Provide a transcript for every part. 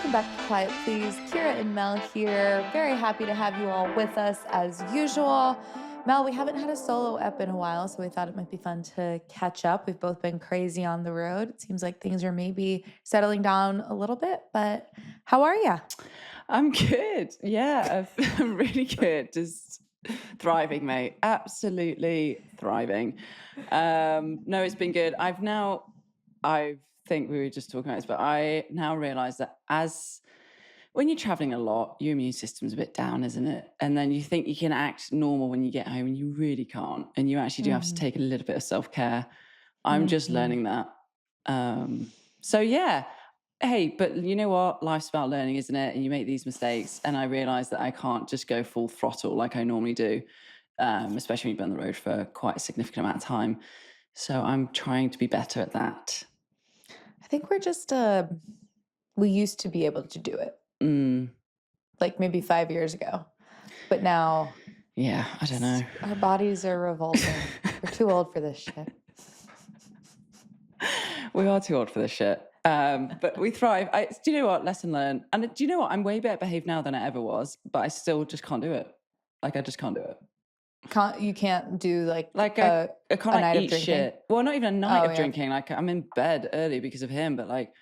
Welcome back to Quiet Please. Kira and Mel here. Very happy to have you all with us as usual. Mel, we haven't had a solo ep in a while, so we thought it might be fun to catch up. We've both been crazy on the road. It seems like things are maybe settling down a little bit, but how are you? I'm good. Yeah, I'm really good. Just thriving, mate. Absolutely thriving. No, it's been good. I think we were just talking about this, but I now realize that when you're traveling a lot, your immune system's a bit down, isn't it? And then you think you can act normal when you get home and you really can't. And you actually do have to take a little bit of self-care. I'm just learning that. So yeah. Hey, but you know what? Life's about learning, isn't it? And you make these mistakes. And I realized that I can't just go full throttle like I normally do, especially when you've been on the road for quite a significant amount of time. So I'm trying to be better at that. I think we're just, we used to be able to do it. Like maybe 5 years ago. But now. Yeah, I don't know. Our bodies are revolting. We're too old for this shit. We are too old for this shit. But we thrive. Do you know what? Lesson learned. And do you know what? I'm way better behaved now than I ever was, but I still just can't do it. Like, I just can't do it. You can't do like I can't like eat drinking? shit. Well, not even a night of drinking. Like, I'm in bed early because of him, but like,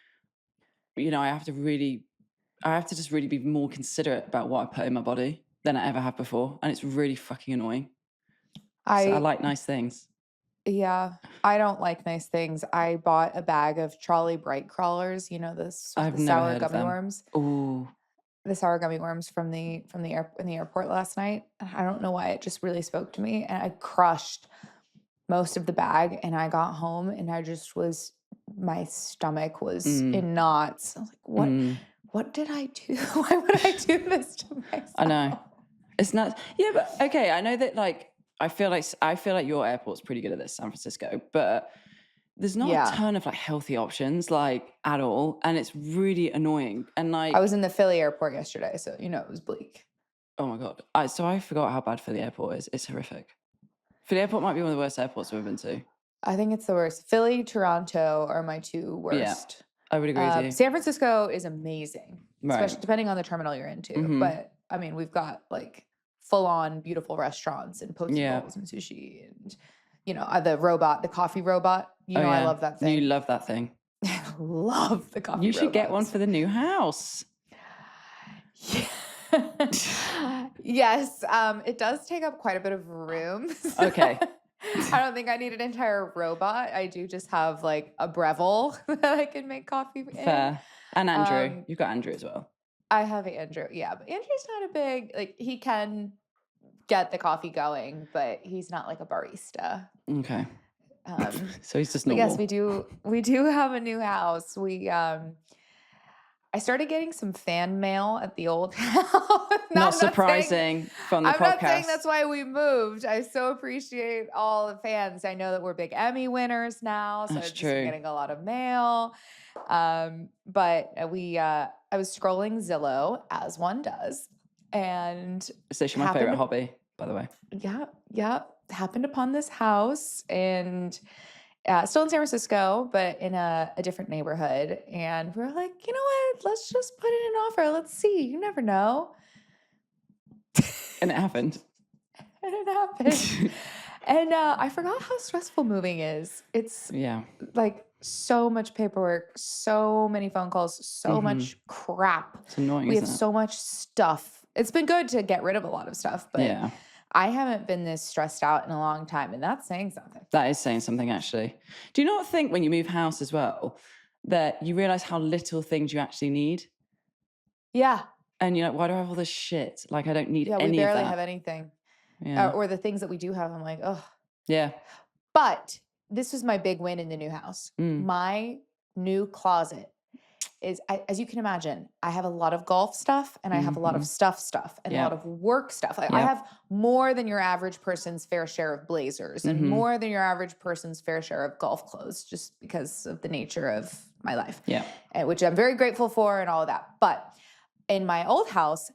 you know, I have to just really be more considerate about what I put in my body than I ever have before. And it's really fucking annoying. I like nice things. Yeah, I don't like nice things. I bought a bag of Trolley Bright Crawlers, you know, the sour gummy worms. Ooh. The sour gummy worms in the airport last night. I don't know why, it just really spoke to me, and I crushed most of the bag, and I got home and my stomach was in knots. I was like, what did I do? Why would I do this to myself? I know. It's not. Yeah, but okay, I know that like I feel like your airport's pretty good at this, San Francisco, but there's not a ton of like healthy options like at all, and it's really annoying. And like I was in the Philly airport yesterday, so you know it was bleak. Oh my god! So I forgot how bad Philly airport is. It's horrific. Philly airport might be one of the worst airports we've been to. I think it's the worst. Philly, Toronto are my two worst. Yeah, I would agree with you. San Francisco is amazing, right. Especially depending on the terminal you're into. But I mean, we've got like full-on beautiful restaurants and poke bowls and sushi and, you know, the coffee robot. You know, I love that thing. You love that thing. I love the coffee robot. You should get one for the new house. Yeah. Yes, it does take up quite a bit of room. So okay. I don't think I need an entire robot. I do just have like a Breville that I can make coffee in. Fair. And Andrew. You've got Andrew as well. I have Andrew, yeah. But Andrew's not a big, like, he can get the coffee going, but he's not like a barista. Okay. So he's just normal. Yes, we do have a new house. I started getting some fan mail at the old house. Not surprising from the podcast. I'm not saying that's why we moved. I so appreciate all the fans. I know that we're big Emmy winners now, so I've just been getting a lot of mail. But I was scrolling Zillow, as one does, and it's actually my favorite hobby, by the way. Yeah. Happened upon this house, and still in San Francisco, but in a different neighborhood. And we were like, you know what? Let's just put in an offer. Let's see. You never know. And it happened. And I forgot how stressful moving is. It's like so much paperwork, so many phone calls, so much crap. It's annoying. We have so much stuff. It's been good to get rid of a lot of stuff, but I haven't been this stressed out in a long time, and that's saying something. That is saying something, actually. Do you not think when you move house as well that you realize how little things you actually need? Yeah. And you're like, why do I have all this shit? Like, I don't need any of that. Yeah, we barely have anything. Yeah. Or the things that we do have, I'm like, oh. Yeah. But this was my big win in the new house. My new closet is, as you can imagine, I have a lot of golf stuff, and I have a lot of stuff and a lot of work stuff. Like, I have more than your average person's fair share of blazers and more than your average person's fair share of golf clothes, just because of the nature of my life. Yeah. Which I'm very grateful for and all of that. But in my old house,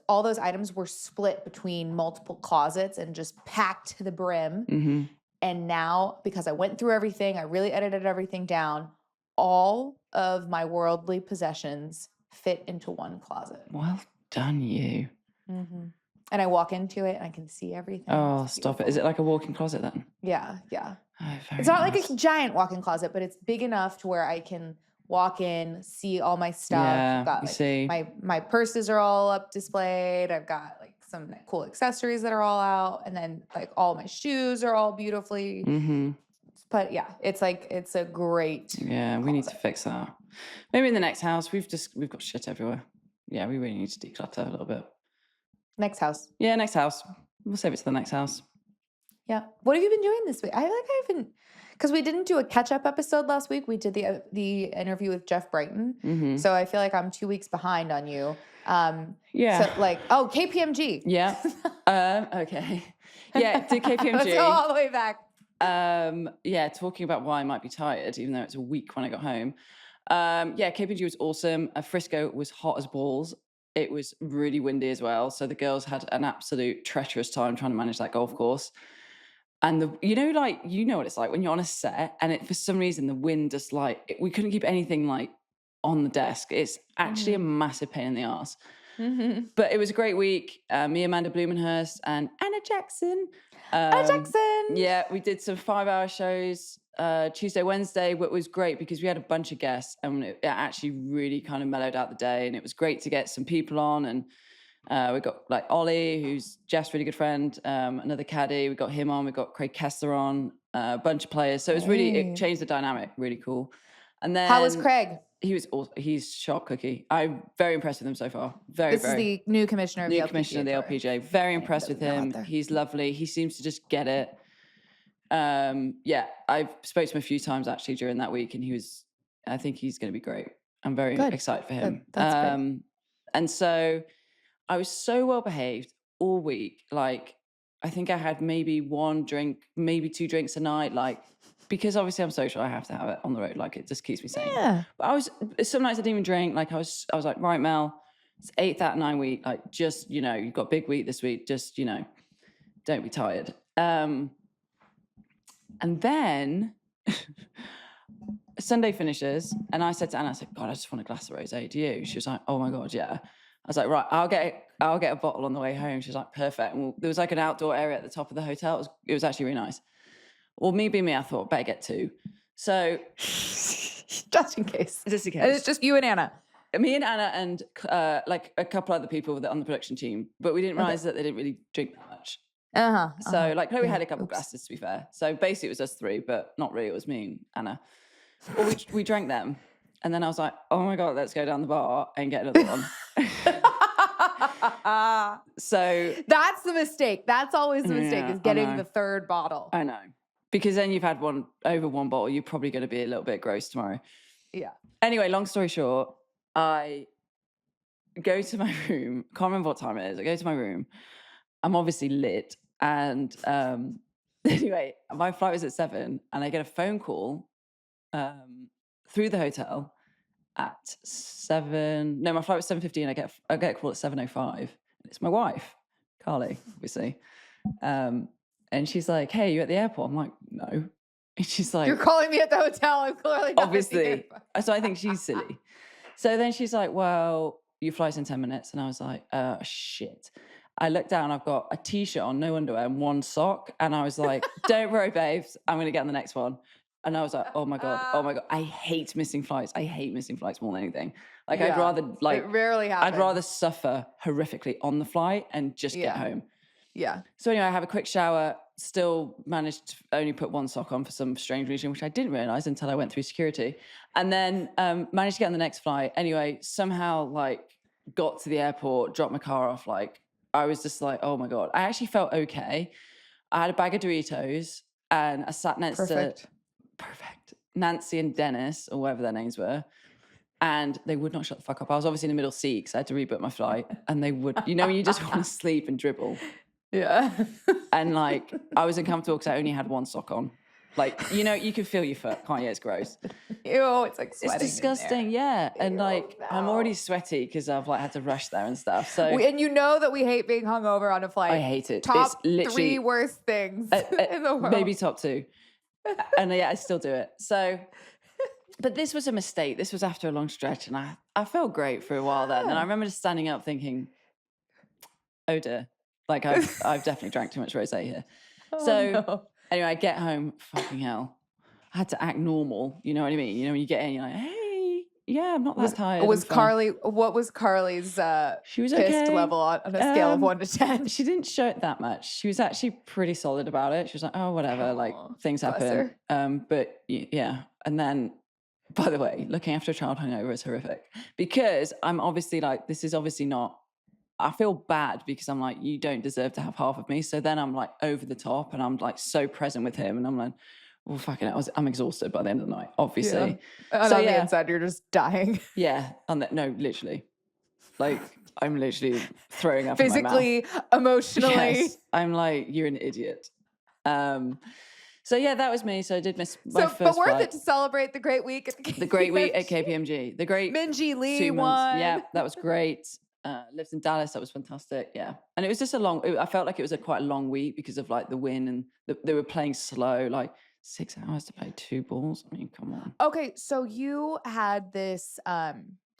all those items were split between multiple closets and just packed to the brim. And now, because I went through everything, I really edited everything down, all of my worldly possessions fit into one closet. Well done, you. Mm-hmm. And I walk into it and I can see everything. Oh, stop it. Is it like a walk-in closet then? Yeah. Oh, it's not like a giant walk-in closet, but it's big enough to where I can walk in, see all my stuff. Yeah, I've got, you like, see. My purses are all up displayed. I've got like some cool accessories that are all out. And then like all my shoes are all beautifully. Mm-hmm. But yeah, it's a great Yeah, we need to fix that. Maybe in the next house. We've got shit everywhere. Yeah, we really need to declutter a little bit. Next house. Yeah, next house. We'll save it to the next house. Yeah. What have you been doing this week? I haven't, because we didn't do a catch-up episode last week. We did the interview with Jeff Brighton. Mm-hmm. So I feel like I'm 2 weeks behind on you. Yeah. So like, KPMG. Yeah. Okay. Yeah, did KPMG. Let's go all the way back. Yeah, talking about why I might be tired, even though it's a week when I got home. Yeah, KPMG was awesome. Frisco was hot as balls. It was really windy as well. So the girls had an absolute treacherous time trying to manage that golf course. And you know what it's like when you're on a set and for some reason the wind just we couldn't keep anything like on the desk. It's actually a massive pain in the arse. Mm-hmm. But it was a great week. Me, Amanda Blumenhurst, and Anna Jackson. Anna Jackson! Yeah, we did some 5-hour shows Tuesday, Wednesday, but it was great because we had a bunch of guests and it actually really kind of mellowed out the day. And it was great to get some people on. And we got like Ollie, who's Jeff's really good friend, another caddy. We got him on. We got Craig Kessler on, a bunch of players. So it was it changed the dynamic, really cool. And then how was Craig? He was awesome. He's sharp cookie. I'm very impressed with him so far. This is the new commissioner of the LPGA. Very impressed with him. He's lovely. He seems to just get it. Yeah, I've spoke to him a few times actually during that week, and I think he's going to be great. I'm very excited for him. That's great. And so I was so well behaved all week. Like, I think I had maybe 1 drink, maybe 2 drinks a night, because obviously I'm social, I have to have it on the road. Like, it just keeps me sane. Yeah. But some nights I didn't even drink. Like, I was like, right, Mel, it's 8th out of 9 week. Like, just, you've got a big week this week. Just, don't be tired. And then Sunday finishes, and I said to Anna, I said, God, I just want a glass of rosé. Do you? She was like, oh my God, yeah. I was like, right, I'll get a bottle on the way home. She was like, perfect. And there was like an outdoor area at the top of the hotel. It was actually really nice. Well, me being me, I thought, better get 2. So just in case. And it's just you and Anna. Me and Anna and like a couple other people on the production team, but we didn't realize that they didn't really drink that much. So like Chloe had a couple of glasses, to be fair. So basically it was us 3, but not really. It was me and Anna. Well, we drank them, and then I was like, oh my God, let's go down the bar and get another one. So that's the mistake. That's always the mistake, is getting the 3rd bottle. I know. Because then you've had over 1 bottle, you're probably going to be a little bit gross tomorrow. Yeah. Anyway, long story short, I go to my room. Can't remember what time it is. I go to my room. I'm obviously lit. And anyway, my flight was at 7, and I get a phone call through the hotel at 7. No, my flight was 7:15. I get a call at 7:05. It's my wife, Carly, obviously. And she's like, hey, you at the airport? I'm like, no. And she's like, you're calling me at the hotel. I'm clearly not obviously. So I think she's silly. So then she's like, well, your flight's in 10 minutes. And I was like, shit. I looked down, I've got a t-shirt on, no underwear, and 1 sock. And I was like, don't worry, babes, I'm going to get on the next one. And I was like, oh my God. I hate missing flights. I hate missing flights more than anything. Like, I'd rather, it rarely happens. I'd rather suffer horrifically on the flight and just get home. Yeah. So anyway, I have a quick shower, still managed to only put 1 sock on for some strange reason, which I didn't realize until I went through security. And then managed to get on the next flight. Anyway, somehow got to the airport, dropped my car off. I was just like, oh my God. I actually felt okay. I had a bag of Doritos and I sat next to Nancy and Dennis, or whatever their names were. And they would not shut the fuck up. I was obviously in the middle seat because I had to rebook my flight. And they would, when you just want to sleep and dribble. Yeah. And I was uncomfortable because I only had 1 sock on. You can feel your foot, can't you? It's gross. Ew, it's like sweating. It's disgusting, yeah. And no. I'm already sweaty because I've had to rush there and stuff. So and you know that we hate being hungover on a flight. I hate it. Top it's literally 3 worst things in the world. Maybe top 2. And yeah, I still do it. So But this was a mistake. This was after a long stretch, and I felt great for a while then. And I remember just standing up thinking, oh dear, like I've definitely drank too much rosé here. Anyway, I get home, fucking hell. I had to act normal, you know what I mean? You know, when you get in, you're like, hey, yeah, I'm not that tired. What was Carly's she was pissed okay. level on a scale of 1 to 10? She didn't show it that much. She was actually pretty solid about it. She was like, oh, whatever, like things happen. But yeah. And then, by the way, looking after a child hungover is horrific because I'm obviously like, this is obviously not, I feel bad because I'm like, you don't deserve to have half of me. So then I'm like over the top and I'm like so present with him and I'm like, well, fucking hell, I'm exhausted by the end of the night, obviously. Yeah. And on the inside, you're just dying. Yeah. No, literally. Like, I'm literally throwing up physically, in my mouth. Emotionally. Yes. I'm like, you're an idiot. So yeah, that was me. So I did miss my first but worth flight. it to celebrate the great week at the great week at KPMG. The great Minji Lee 2 months. won. Yeah, that was great. Lived in Dallas. That was fantastic. Yeah, and it was just I felt like it was quite a long week because of like the wind and they were playing slow, like 6 hours to play 2 balls. I mean, come on. Okay, so you had this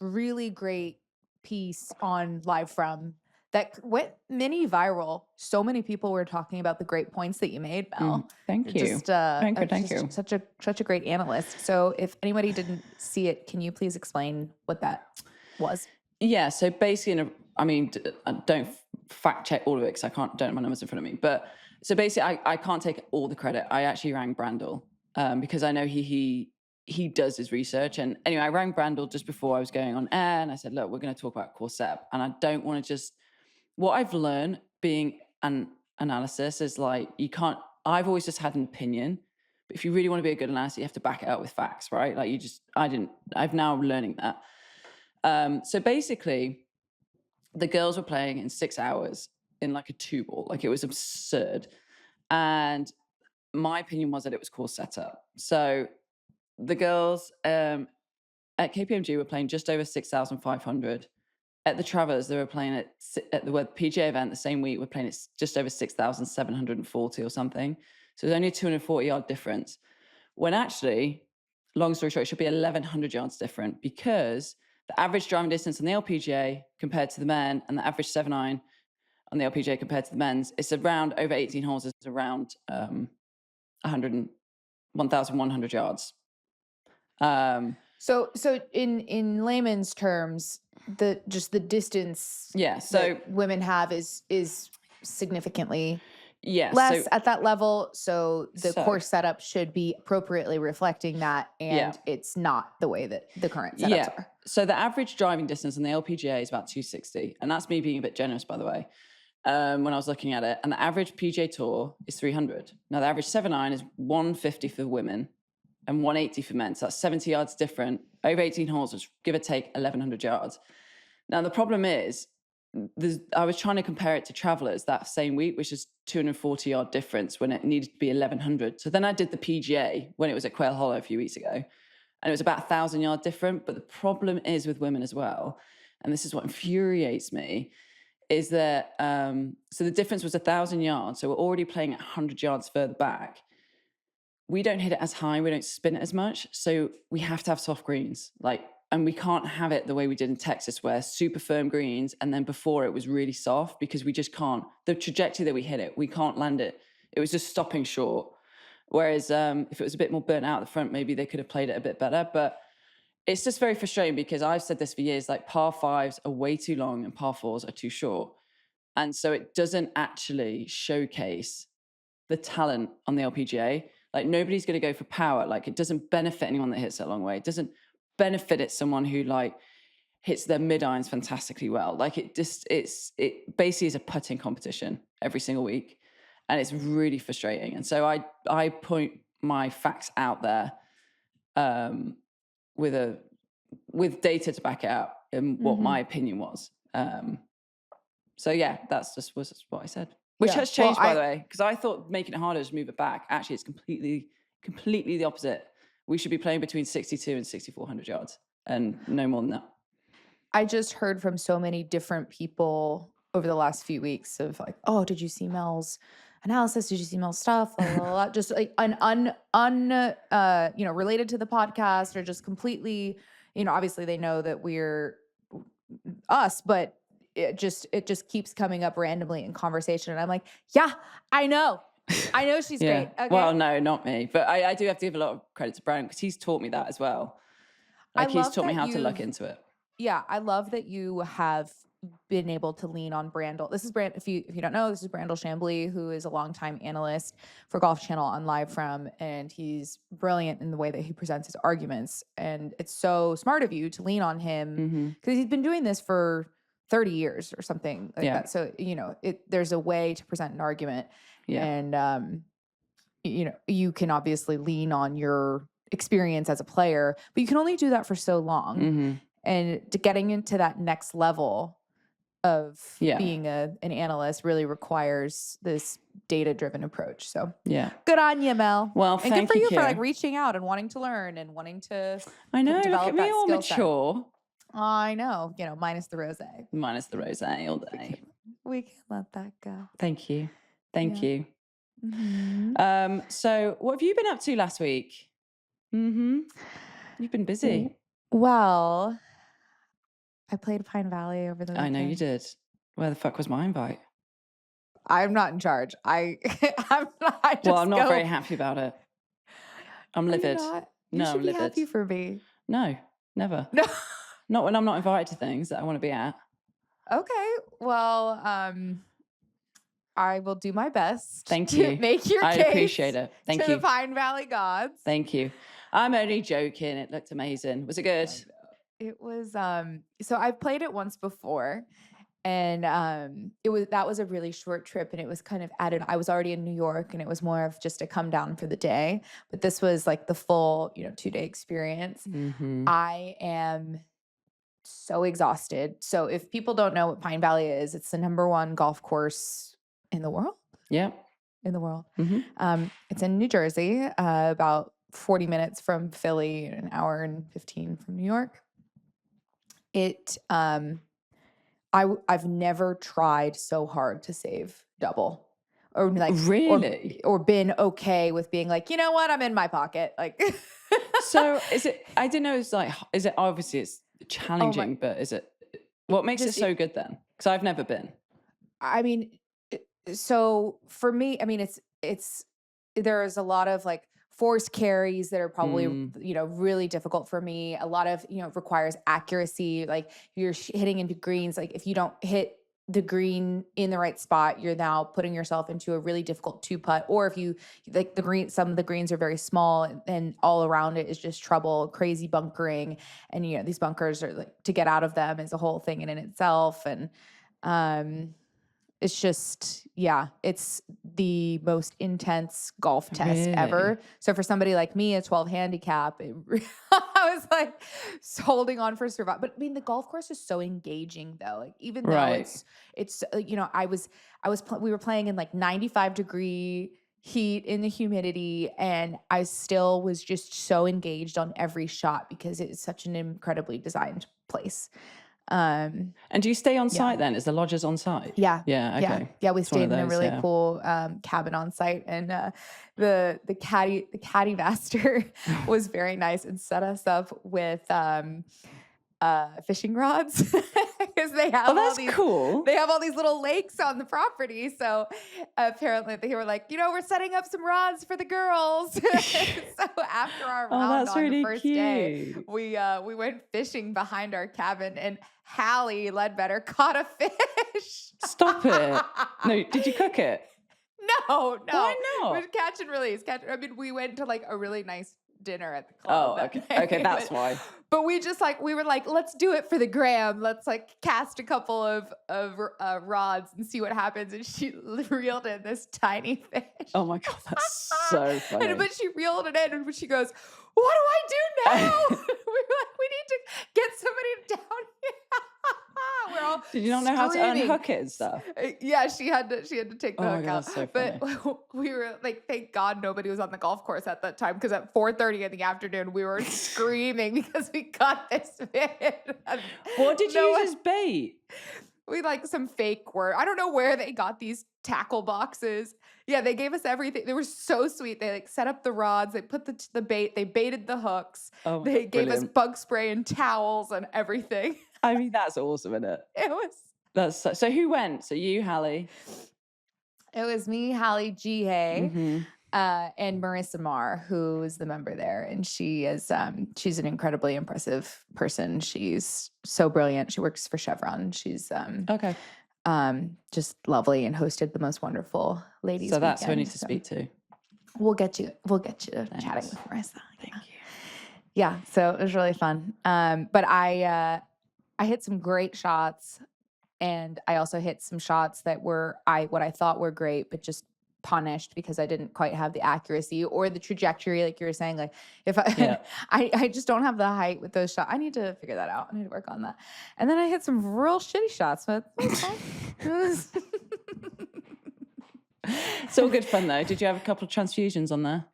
really great piece on Live From that went mini viral. So many people were talking about the great points that you made, Mel. Thank you. Thank you. Such a great analyst. So if anybody didn't see it, can you please explain what that was? Yeah. So basically, don't fact check all of it because don't have my numbers in front of me. But so basically, I can't take all the credit. I actually rang Brandel because I know he does his research. And anyway, I rang Brandel just before I was going on air, and I said, look, we're going to talk about core setup, and I don't want to just. What I've learned being an analysis is like, I've always just had an opinion, but if you really want to be a good analyst, you have to back it up with facts, right? Like I'm now learning that. So basically the girls were playing in 6 hours in like a 2 ball, like it was absurd. And my opinion was that it was course setup. So the girls at KPMG were playing just over 6,500. At the Travers, they were playing at the PGA event the same week. We're playing at just over 6,740 or something. So there's only a 240-yard difference. When actually, long story short, it should be 1,100 yards different because the average driving distance on the LPGA compared to the men and the average 7-iron on the LPGA compared to the men's, it's around over 18 holes. It's around 1,100 yards. So in layman's terms, the distance that women have is significantly less at that level. So the course setup should be appropriately reflecting that, and it's not the way that the current setups are. So the average driving distance on the LPGA is about 260, and that's me being a bit generous, by the way. When I was looking at it, and the average PGA Tour is 300. Now the average 7-iron is 150 for women and 180 for men. So that's 70 yards different. Over 18 holes, which give or take 1,100 yards. Now, the problem is, I was trying to compare it to Travelers that same week, which is 240-yard difference when it needed to be 1,100. So then I did the PGA when it was at Quail Hollow a few weeks ago, and it was about 1,000-yard different. But the problem is with women as well, and this is what infuriates me, is that, so the difference was 1,000 yards. So we're already playing at 100 yards further back. We don't hit it as high, we don't spin it as much, so we have to have soft greens, and we can't have it the way we did in Texas, where super firm greens, and then before it was really soft, because we just can't. The trajectory that we hit it, we can't land it. It was just stopping short. Whereas if it was a bit more burnt out at the front, maybe they could have played it a bit better. But it's just very frustrating because I've said this for years, like par 5s are way too long and par 4s are too short. And so it doesn't actually showcase the talent on the LPGA. Like, nobody's going to go for power. Like, it doesn't benefit anyone that hits that long way. It doesn't benefit someone who like hits their mid-irons fantastically well. Like, it basically is a putting competition every single week, and it's really frustrating. And so I point my facts out there with data to back it up and what my opinion was. So yeah, was what I said. Which has changed, by the way, because I thought making it harder to move it back. Actually, it's completely the opposite. We should be playing between 62 and 6,400 yards, and no more than that. I just heard from so many different people over the last few weeks of like, oh, did you see Mel's analysis? Did you see Mel's stuff? Blah, blah, blah. Just like related to the podcast, or just completely, obviously they know that we're us, but it just keeps coming up randomly in conversation. And I'm like, yeah, I know she's great. Okay? Well, no, not me. But I do have to give a lot of credit to Brandon because he's taught me that as well. Like he's taught me how to look into it. Yeah, I love that you have been able to lean on Brandel. This is if you don't know, this is Brandel Chambly, who is a longtime analyst for Golf Channel on Live From, and he's brilliant in the way that he presents his arguments. And it's so smart of you to lean on him because he's been doing this for 30 years or something like that. So, there's a way to present an argument. Yeah. And, you can obviously lean on your experience as a player, but you can only do that for so long. And getting into that next level of being an analyst really requires this data-driven approach. So good on you, Mel. Well, and good for you for like reaching out and wanting to learn and wanting to develop look at me that all mature. I know, minus the rosé. Minus the rosé all day. We can let that go. Thank you. You. So what have you been up to last week? You've been busy. Well, I played Pine Valley over the weekend. I know you did. Where the fuck was my invite? I'm not in charge. I'm not very happy about it. I'm livid. You should be happy for me. No, never. No. Not when I'm not invited to things that I want to be at. Okay. Well, I will do my best. Thank you. To make your case. I appreciate it. Thank you. To the Pine Valley gods. Thank you. I'm only joking. It looked amazing. Was it good? It was so I've played it once before, and that was a really short trip, and it was kind of added. I was already in New York, and it was more of just a come down for the day, but this was like the full 2-day experience. I am so exhausted. So if people don't know what Pine Valley is, it's the #1 golf course in the world. Yeah. In the world. It's in New Jersey, about 40 minutes from Philly, an hour and 15 from New York. I've never tried so hard to save double, or like really, or been okay with being like, you know what, I'm in my pocket. Like, so is it? I didn't know. Is it obviously it's challenging, but is it? What makes it so good then? Because I've never been. I mean, so for me, I mean, it's there's a lot of like forced carries that are probably really difficult for me. A lot of requires accuracy. Like you're hitting into greens. Like if you don't hit the green in the right spot, you're now putting yourself into a really difficult 2-putt. Or if you like some of the greens are very small, and all around it is just trouble, crazy bunkering, and these bunkers are like, to get out of them is a whole thing in itself. And it's just, it's the most intense golf test ever. So for somebody like me, a 12 handicap, I was like holding on for survival. But I mean, the golf course is so engaging though. Like even though it's we were playing in like 95-degree heat in the humidity, and I still was just so engaged on every shot because it's such an incredibly designed place. And do you stay on site then? Is the lodges on site? Yeah. Okay. Yeah. We stayed in a really cool cabin on site, and the caddy master was very nice and set us up with fishing rods because they have cool. They have all these little lakes on the property. So apparently they were like, we're setting up some rods for the girls. So after our round on the first day, we went fishing behind our cabin, and Hallie Ledbetter caught a fish. Stop it. No, did you cook it? No. Why not? It was catch and release. I mean, we went to like a really nice dinner at the club. Oh, okay. Okay, that's why. But we were like, let's do it for the gram. Let's like cast a couple of rods and see what happens. And she reeled in this tiny fish. Oh my God, that's so funny. But she reeled it in, and she goes, "What do I do now?" We were like, "We need to get somebody down here." We're all Did you not know screaming. how to unhook it and stuff? Yeah, she had to take the hook out. That's so funny. But we were like, thank God nobody was on the golf course at that time, because at 4:30 in the afternoon we were screaming because we caught this fish. What did you use as bait? We like some fake word. I don't know where they got these tackle boxes. Yeah, they gave us everything. They were so sweet. They like set up the rods. They put the bait. They baited the hooks. Oh, They gave us brilliant. bug spray and towels and everything. I mean, that's awesome, isn't it? It was. That's so who went? So you, Hallie. It was me, Hallie G. Hay, Mm-hmm. and Marissa Marr, who is the member there. And she is she's an incredibly impressive person. She's so brilliant. She works for Chevron. She's Okay. just lovely and hosted the most wonderful ladies. So that's who I weekend. need to speak to. We'll get you chatting with Marissa. Thank you. Yeah, so it was really fun. But I hit some great shots, and I also hit some shots that were what I thought were great, but just punished because I didn't quite have the accuracy or the trajectory, like you were saying. Like if I just don't have the height with those shots. I need to figure that out. I need to work on that. And then I hit some real shitty shots, but It's all good fun though. Did you have a couple of transfusions on there?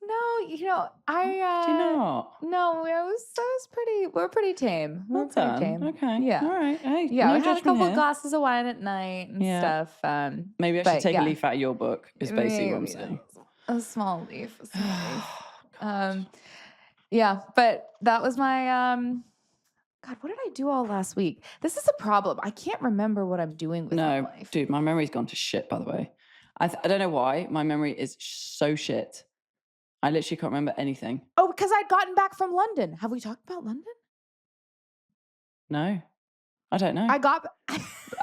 No, Do you not? No, we're pretty tame. We're pretty tame. Okay. Yeah. All right. Hey, Yeah, no we had a judgment couple here. glasses of wine at night and stuff. Maybe I should take yeah. a leaf out of your book, is basically what I'm saying. A small leaf. Yeah, but that was my God, what did I do all last week? This is a problem. I can't remember what I'm doing with my life. Dude, my memory's gone to shit, by the way. I don't know why. My memory is so shit. I literally can't remember anything. Oh, because I'd gotten back from London. Have we talked about London? No. I don't know. I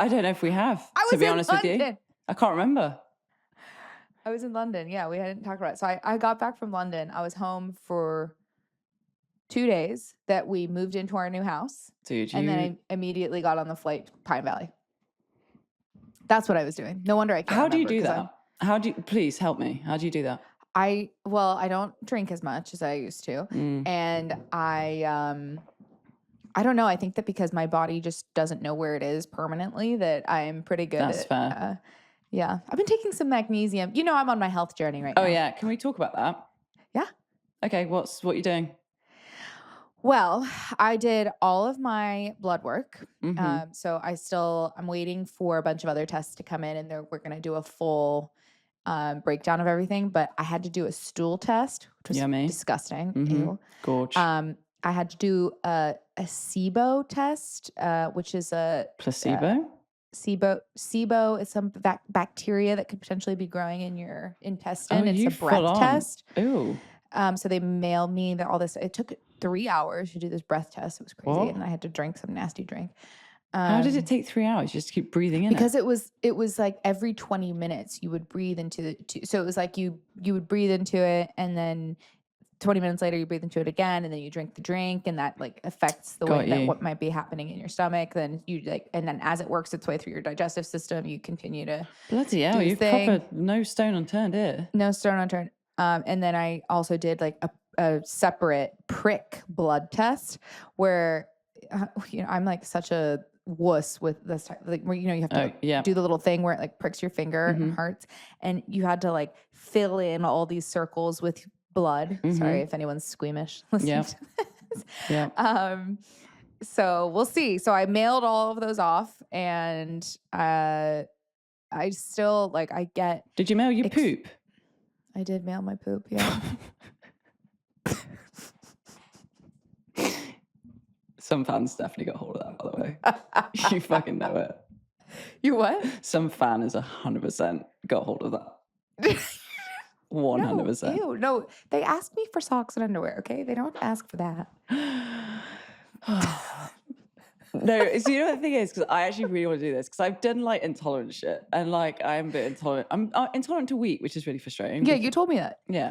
don't know if we have, to be honest with you. I can't remember. I was in London. Yeah, we hadn't talked about it. So I got back from London. I was home for 2 days that we moved into our new house. Dude, and then I immediately got on the flight to Pine Valley. That's what I was doing. No wonder I can't How do you do that? Please help me. How do you do that? I don't drink as much as I used to. And I don't know. I think that because my body just doesn't know where it is permanently, that I am pretty good That's fair. Yeah. I've been taking some magnesium. You know, I'm on my health journey right now. Oh, yeah. Can we talk about that? Yeah. Okay. What are you doing? Well, I did all of my blood work. Mm-hmm. So I'm waiting for a bunch of other tests to come in, and we're going to do a full breakdown of everything. But I had to do a stool test, which was disgusting. Mm-hmm. Ew. Gorge. I had to do a SIBO test, which is a placebo. SIBO is some bacteria that could potentially be growing in your intestine. It's a breath test. Ooh. So they mailed me all this. It took 3 hours to do this breath test. It was crazy. What? And I had to drink some nasty drink. How did it take 3 hours? Just keep breathing in because it was like every 20 minutes you would breathe into so it was like you would breathe into it, and then 20 minutes later you breathe into it again, and then you drink the drink, and that like affects the way that what might be happening in your stomach. Then and then as it works its way through your digestive system, you continue to bloody hell, you've proper no stone unturned here. No stone unturned. And then I also did like a separate prick blood test where I'm like such a wuss with this type, like where you have to do the little thing where it like pricks your finger and hurts, and you had to like fill in all these circles with blood. Sorry if anyone's squeamish listening to this. Yeah. So we'll see. So I mailed all of those off, and I still I get. Did you mail your poop? I did mail my poop. Yeah. Some fans definitely got hold of that, by the way. You fucking know it. You what? Some fan is 100% got hold of that. 100%. Ew, no, they asked me for socks and underwear, okay? They don't ask for that. No, so you know what the thing is? Because I actually really want to do this, because I've done like intolerant shit, and like I'm a bit intolerant. I'm intolerant to wheat, which is really frustrating. Yeah, you told me that. Yeah.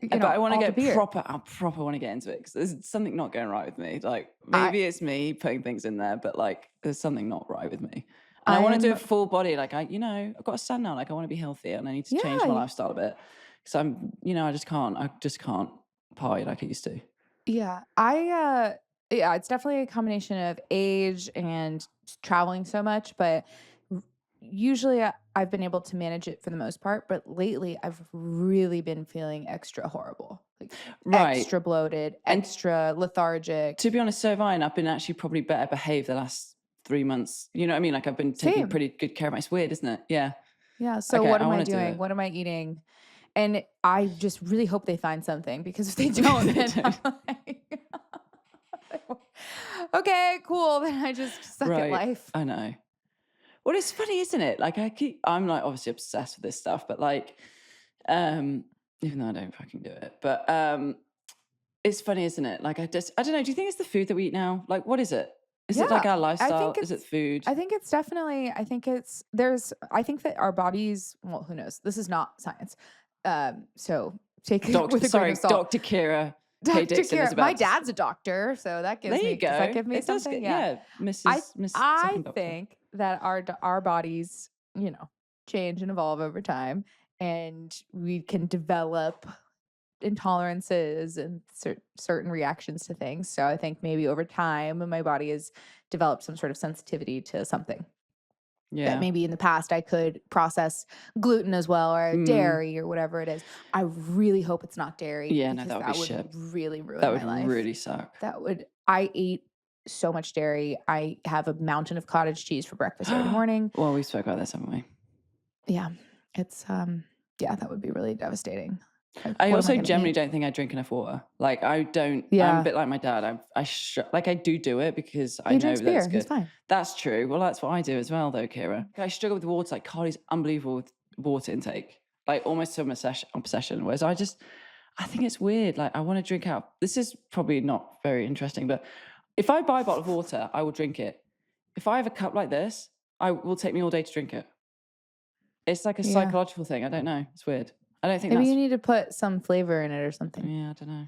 But I want to get proper. I proper want to get into it, because there's something not going right with me. Like maybe it's me putting things in there, but like there's something not right with me. And I want to do a full body. Like I've got to stand now. Like I want to be healthier, and I need to change my lifestyle a bit. Because I'm, I just can't party like I used to. Yeah, it's definitely a combination of age and traveling so much, but usually I've been able to manage it for the most part. But lately I've really been feeling extra horrible, like extra bloated, extra lethargic. To be honest, so have I, and I've been actually probably better behaved the last 3 months. You know what I mean? Like I've been taking pretty good care of It's weird, isn't it? Yeah. Yeah. So what am I doing? What am I eating? And I just really hope they find something, because if they don't, then I'm like, okay, cool. Then I just suck at life. I know. Well, it's funny, isn't it? Like I'm like obviously obsessed with this stuff, but like, even though I don't fucking do it, but it's funny, isn't it? Like I don't know. Do you think it's the food that we eat now? Like, what is it? Is it like our lifestyle? Is it food? I think it's definitely, I think that our bodies, well, who knows? This is not science. So take it with a grain of salt. Dr. Kira. Dr. Kira. My dad's a doctor, so that gives me, does that give me something? Yeah. I think that our bodies, you know, change and evolve over time, and we can develop intolerances and certain reactions to things. So I think maybe over time my body has developed some sort of sensitivity to something. Yeah. That maybe in the past I could process gluten as well, or dairy, or whatever it is. I really hope it's not dairy. Yeah, no, that would shit. Really ruin my life. That would really suck. I ate so much dairy. I have a mountain of cottage cheese for breakfast every morning. Well, we spoke about this, haven't we? Yeah. It's that would be really devastating. I also generally don't think I drink enough water. Like I don't. Yeah. I'm a bit like my dad. I do it because I know that's good. He's fine. That's true. Well, that's what I do as well, though, Kira. I struggle with water. Like Carly's unbelievable with water intake, like almost to an obsession. Whereas I think it's weird. Like I want to drink out. This is probably not very interesting, but if I buy a bottle of water, I will drink it. If I have a cup like this, I will take me all day to drink it. It's like a psychological thing. I don't know. It's weird. I don't think maybe you need to put some flavor in it or something. Yeah, I don't know.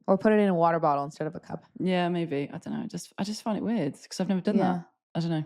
Or put it in a water bottle instead of a cup. Yeah, maybe. I don't know. I just find it weird because I've never done that. I don't know.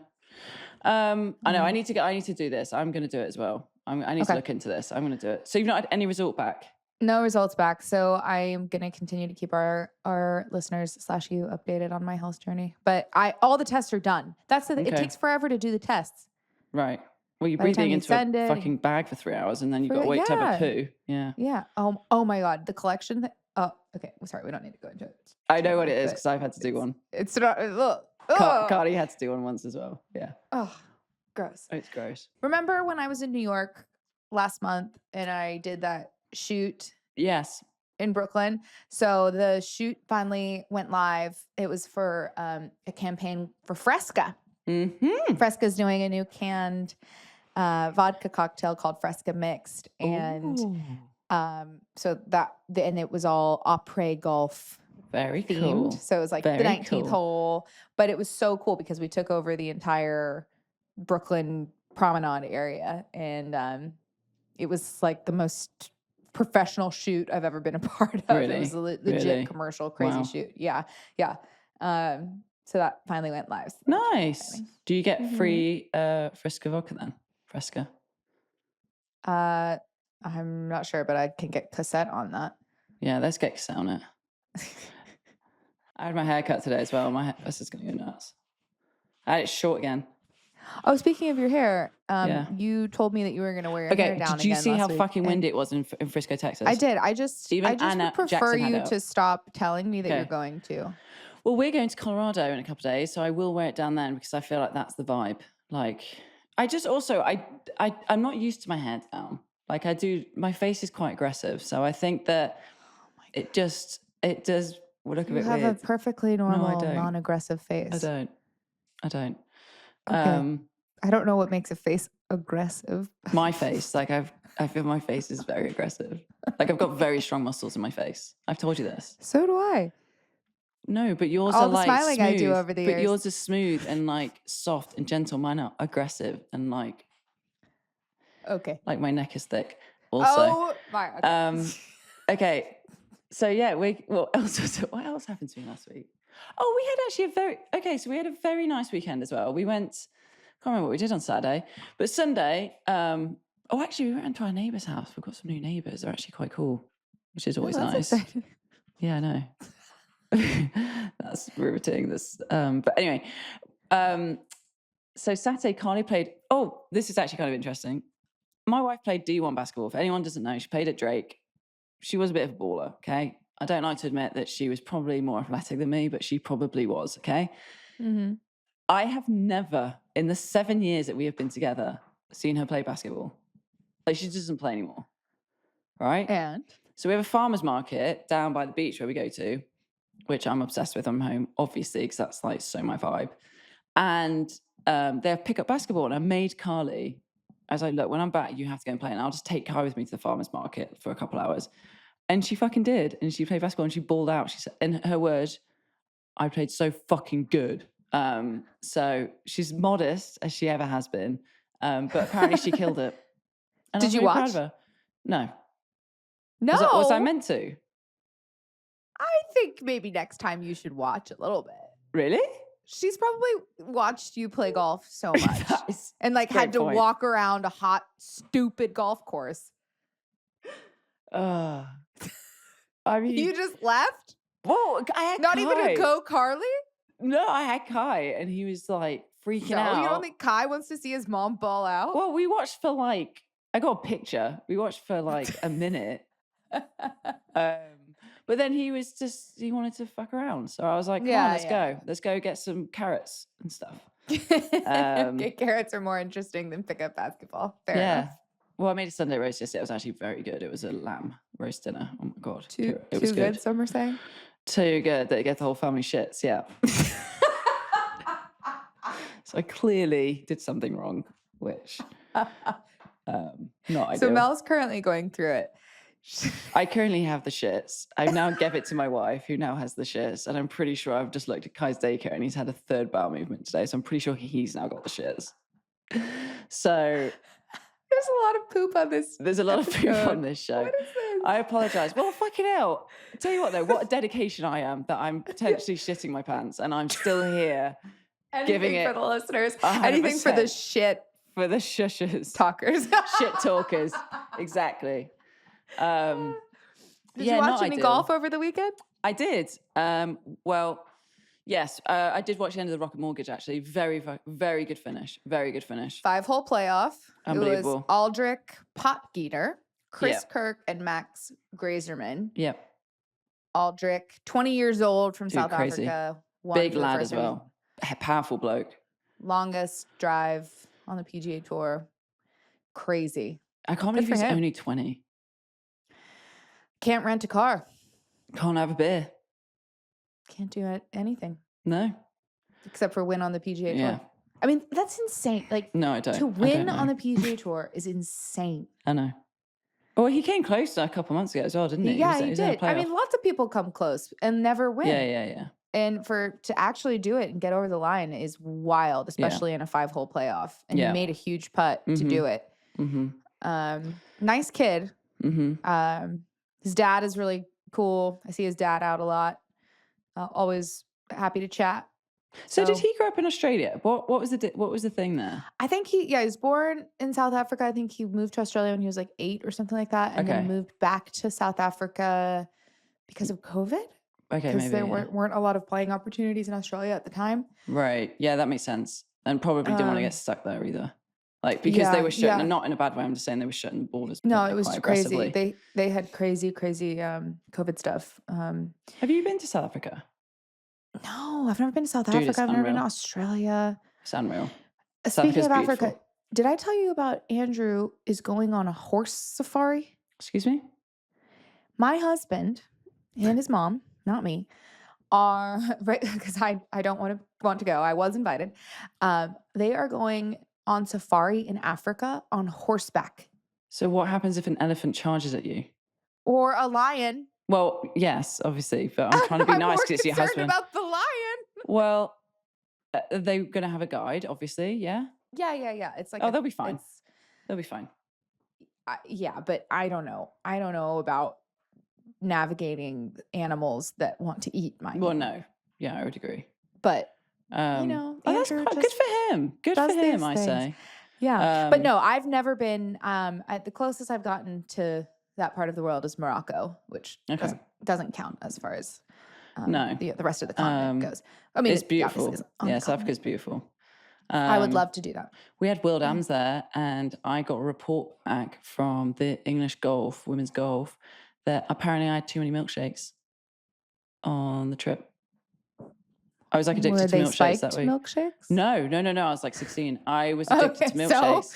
I know. I need to do this. I'm going to do it as well. I need to look into this. I'm going to do it. So you've not had any result back? No results back. So I am going to continue to keep our listeners / you updated on my health journey. But all the tests are done. It takes forever to do the tests. Right. Well, you're breathing into a fucking bag for 3 hours, and then you've got to wait to have a poo. Yeah. Yeah. Oh my God. The collection. Oh, okay. Sorry. We don't need to go into it. I know what it is because I've had to do one. It's not. Carly had to do one once as well. Yeah. Oh, gross. It's gross. Remember when I was in New York last month and I did that shoot? Yes. In Brooklyn. So the shoot finally went live. It was for a campaign for Fresca. Mm-hmm. Fresca's doing a new canned vodka cocktail called Fresca Mixed, and so and it was all après golf very themed. Cool. So it was like the 19th hole, but it was so cool because we took over the entire Brooklyn promenade area, and it was like the most professional shoot I've ever been a part of. Really? It was a legit commercial crazy shoot. Yeah. So that finally went live. So nice. Do you get free Fresca vodka then? Fresca? I'm not sure, but I can get cassette on that. Yeah, let's get cassette on it. I had my hair cut today as well. This is going to go nuts. I had it short again. Oh, speaking of your hair, you told me that you were going to wear your hair down again. Did you see how fucking windy it was in Frisco, Texas? I did. I just would prefer you to stop telling me that you're going to. Well, we're going to Colorado in a couple of days, so I will wear it down then because I feel like that's the vibe. Like, I just also, I'm not used to my hair down. Like my face is quite aggressive, so I think that it does look a bit weird. You have a perfectly normal, non-aggressive face. I don't. Okay. I don't know what makes a face aggressive. My face, like I feel my face is very aggressive. Like I've got very strong muscles in my face. I've told you this. So do I. No, but yours are like smiling smooth. I do over the years. But yours is smooth and like soft and gentle. Mine are aggressive and like. Okay. Like my neck is thick. Also. Oh my. Okay. Okay. So yeah, what else happened to me last week? Oh, we had actually so we had a very nice weekend as well. We went, I can't remember what we did on Saturday, but Sunday, actually we went to our neighbour's house. We've got some new neighbours. They're actually quite cool, which is always nice. Exciting. Yeah, I know. That's riveting. But anyway, so Saturday, Carly played. Oh, this is actually kind of interesting. My wife played D1 basketball. If anyone doesn't know, she played at Drake. She was a bit of a baller, okay? I don't like to admit that she was probably more athletic than me, but she probably was, okay? Mm-hmm. I have never, in the 7 years that we have been together, seen her play basketball. Like, she doesn't play anymore, right? And? So we have a farmer's market down by the beach where we go to, which I'm obsessed with on home, obviously, because that's like so my vibe. And they have pick-up basketball, and I made Carly, I was like, look, when I'm back, you have to go and play, and I'll just take Kai with me to the farmer's market for a couple hours. And she fucking did, and she played basketball, and she balled out. She said, in her words, I played so fucking good. So she's modest as she ever has been, but apparently she killed it. And Did I was you really watch? proud of her. No. No. Was I meant to? I think maybe next time you should watch a little bit. Really? She's probably watched you play golf so much and like had to walk around a hot, stupid golf course. I mean, you just left? Well, I had not Kai. Even to go Carly? No, I had Kai, and he was like freaking out. You don't think Kai wants to see his mom ball out? Well, we watched for like, I got a picture. We watched for like a minute. But then he wanted to fuck around. So I was like, come on, let's go. Let's go get some carrots and stuff. Carrots are more interesting than pick up basketball. Fair enough. Well, I made a Sunday roast yesterday. It was actually very good. It was a lamb roast dinner. Oh my God. It was good, some are saying? Too good that it gets the whole family shits, yeah. So I clearly did something wrong, which not ideal. So Mel's currently going through it. I currently have the shits. I now gave it to my wife, who now has the shits. And I'm pretty sure I've just looked at Kai's daycare, and he's had a third bowel movement today. So I'm pretty sure he's now got the shits. So there's a lot of poop on this. There's a lot of poop on this show. What is this? I apologize. Well, fucking hell. I'll tell you what, though, what a dedication I am that I'm potentially shitting my pants, and I'm still here giving it for the listeners. 100%. Anything for the shit. For the shushers. Talkers. Shit talkers. Exactly. Did you watch any golf over the weekend? I did. Well, yes. I did watch the end of the Rocket Mortgage, actually. Very, very good finish. Very good finish. 5-hole playoff. Unbelievable. It was Aldrich Potgieter, Chris Kirk, and Max Grazerman. Yep. Aldrich, 20 years old from South Africa. Big lad as well. Powerful bloke. Longest drive on the PGA Tour. Crazy. I can't believe he's only 20. Can't rent a car. Can't have a beer. Can't do anything. No. Except for win on the PGA Tour. Yeah. I mean, that's insane. Like, no, I don't. To win on the PGA Tour is insane. I know. Well, he came close a couple months ago as well, didn't he? Yeah, he did. I mean, lots of people come close and never win. Yeah. And to actually do it and get over the line is wild, especially in a 5-hole playoff. And he made a huge putt to do it. Mm-hmm. Nice kid. Mm-hmm. His dad is really cool. I see his dad out a lot. Always happy to chat. So did he grow up in Australia? What was the thing there? I think he was born in South Africa. I think he moved to Australia when he was like 8 or something like that, and then moved back to South Africa because of COVID. Okay, because there weren't a lot of playing opportunities in Australia at the time. Right. Yeah, that makes sense. And probably didn't want to get stuck there either. Like, because they were shutting, and not in a bad way, I'm just saying they were shutting the borders. No, it was crazy. They had crazy COVID stuff. Have you been to South Africa? No, I've never been to South Africa. I've never been to Australia. It's unreal. Speaking of Africa, did I tell you about Andrew is going on a horse safari? Excuse me? My husband and his mom, not me, are, right, because I don't want to go. I was invited. They are going on safari in Africa on horseback. So what happens if an elephant charges at you? Or a lion. Well, yes, obviously, but I'm trying to be nice because it's your husband. I'm more concerned about the lion. Well, are they going to have a guide, obviously, yeah? Yeah. It's like they'll be fine. They'll be fine. Yeah, but I don't know. I don't know about navigating animals that want to eat my Well, no. Yeah, I would agree. But, Andrew that's good for him. Good for him, I say. Yeah. But no, I've never been, the closest I've gotten to that part of the world is Morocco, which doesn't count as far as the rest of the continent goes. I mean, it's beautiful. South Africa's beautiful. I would love to do that. We had Will Dams there, and I got a report back from the English women's golf, that apparently I had too many milkshakes on the trip. I was like addicted to milkshakes that week. Milkshakes? No. I was like 16. I was addicted to milkshakes.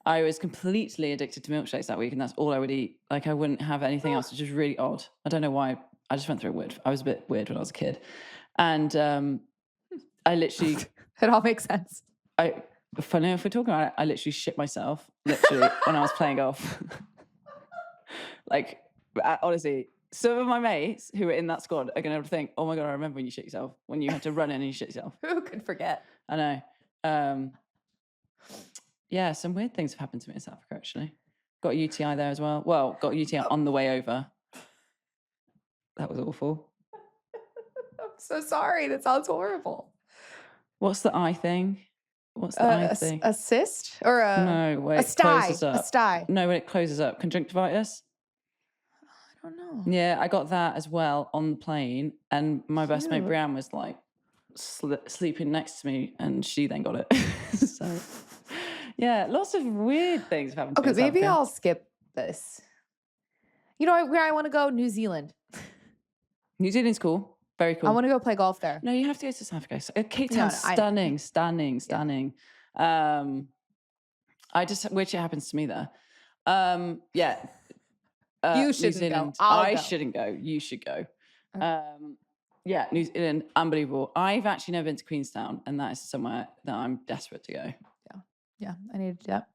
I was completely addicted to milkshakes that week, and that's all I would eat. Like, I wouldn't have anything else, which is really odd. I don't know why. I just went through I was a bit weird when I was a kid. And I literally... It all makes sense. Funny if we're talking about it, I literally shit myself, literally, when I was playing golf. Like, honestly, some of my mates who were in that squad are going to think, oh my God, I remember when you shit yourself, when you had to run in and you shit yourself. Who could forget? I know. Yeah, some weird things have happened to me in South Africa, actually. Got a UTI there as well. Well, got a UTI on the way over. That was awful. I'm so sorry. That sounds horrible. What's the eye thing? What's the eye thing? A cyst? Or no, wait, a sty. A sty. No, when it closes up. Conjunctivitis? I don't know. Yeah, I got that as well on the plane. And my best mate, Brianne, was like sleeping next to me, and she then got it. So, yeah, lots of weird things have happened to me. Okay, maybe I'll skip this. You know where I want to go? New Zealand. New Zealand's cool. Very cool. I want to go play golf there. No, you have to go to South Africa. Cape Town's stunning. I just wish it happens to me there. Yeah. You shouldn't New Zealand. go. I shouldn't go. You should go. Okay. Yeah, New Zealand, unbelievable. I've actually never been to Queenstown, and that is somewhere that I'm desperate to go. Yeah, I need to do that.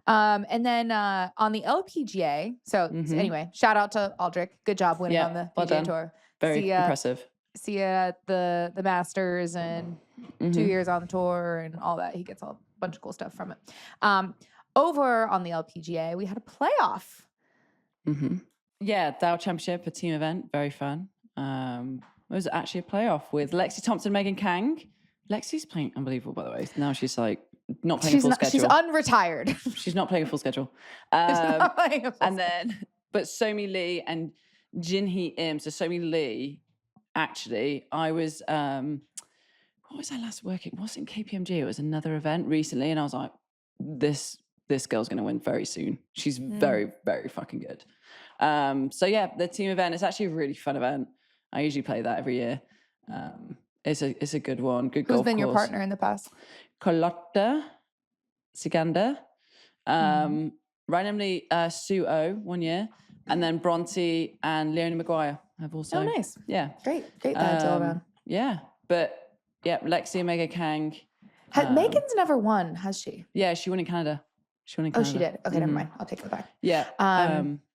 And then on the LPGA, so anyway, shout out to Aldrich. Good job winning on the PGA Tour. Very impressive. See you at the Masters and 2 years on the tour and all that. He gets a bunch of cool stuff from it. Over on the LPGA, we had a playoff. Yeah, Dow Championship, a team event, very fun. It was actually a playoff with Lexi Thompson, Megan Kang. Lexi's playing unbelievable, by the way. Now she's like not playing a full schedule. She's unretired. She's not playing a full schedule. But Somi Lee and Jinhee Im. So Somi Lee, actually, I was, what was I last working? It wasn't KPMG. It was another event recently. And I was like, this girl's going to win very soon. She's very, very fucking good. So yeah, the team event is actually a really fun event. I usually play that every year. It's a good one. Good golf course. Who's been your partner in the past? Carlotta Siganda. Randomly Sue O 1 year. And then Bronte and Leonie Maguire have also. Oh, nice. Yeah. Great that all around. Yeah. But yeah, Lexi and Megan Kang. Megan's never won, has she? Yeah, she won in Canada. Oh, she did. Okay, never mind. I'll take that back. Yeah.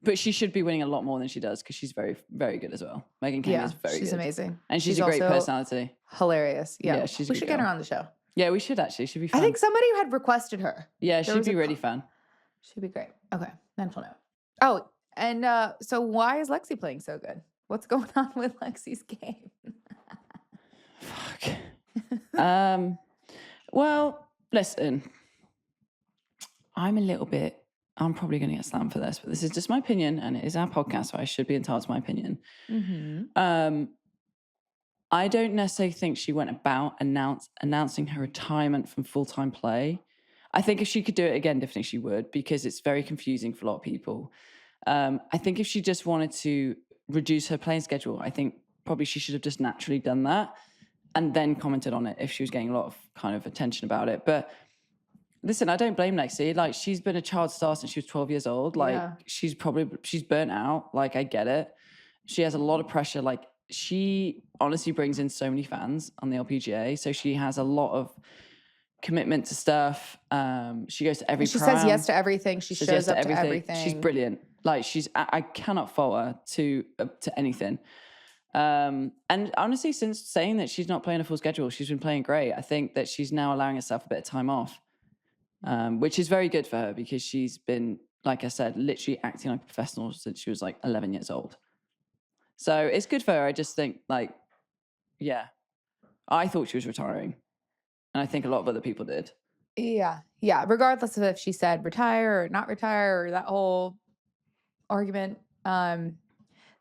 But she should be winning a lot more than she does because she's very, very good as well. Megan Kang is very good. She's amazing. And she's a great personality. Hilarious. Yeah. We should get her on the show. Yeah, we should actually. She'd be fun. I think somebody had requested her. Yeah, she'd be really fun. She'd be great. Okay. Mental note. Oh, and so why is Lexi playing so good? What's going on with Lexi's game? Fuck. Well, listen. I'm probably going to get slammed for this, but this is just my opinion, and it is our podcast, so I should be entitled to my opinion. I don't necessarily think she went about announcing her retirement from full-time play. I think if she could do it again, definitely she would, because it's very confusing for a lot of people. I think if she just wanted to reduce her playing schedule, I think probably she should have just naturally done that and then commented on it if she was getting a lot of kind of attention about it. But listen, I don't blame Lexi. Like, she's been a child star since she was 12 years old. Like, she's burnt out. Like, I get it. She has a lot of pressure. Like, she honestly brings in so many fans on the LPGA. So she has a lot of commitment to stuff. She goes to every She says yes to everything. She shows up to everything. She's brilliant. Like, I cannot fault her to anything. And honestly, since saying that she's not playing a full schedule, she's been playing great. I think that she's now allowing herself a bit of time off. Which is very good for her because she's been, like I said, literally acting like a professional since she was like 11 years old. So it's good for her. I just think I thought she was retiring. And I think a lot of other people did. Yeah. Regardless of if she said retire or not retire or that whole argument,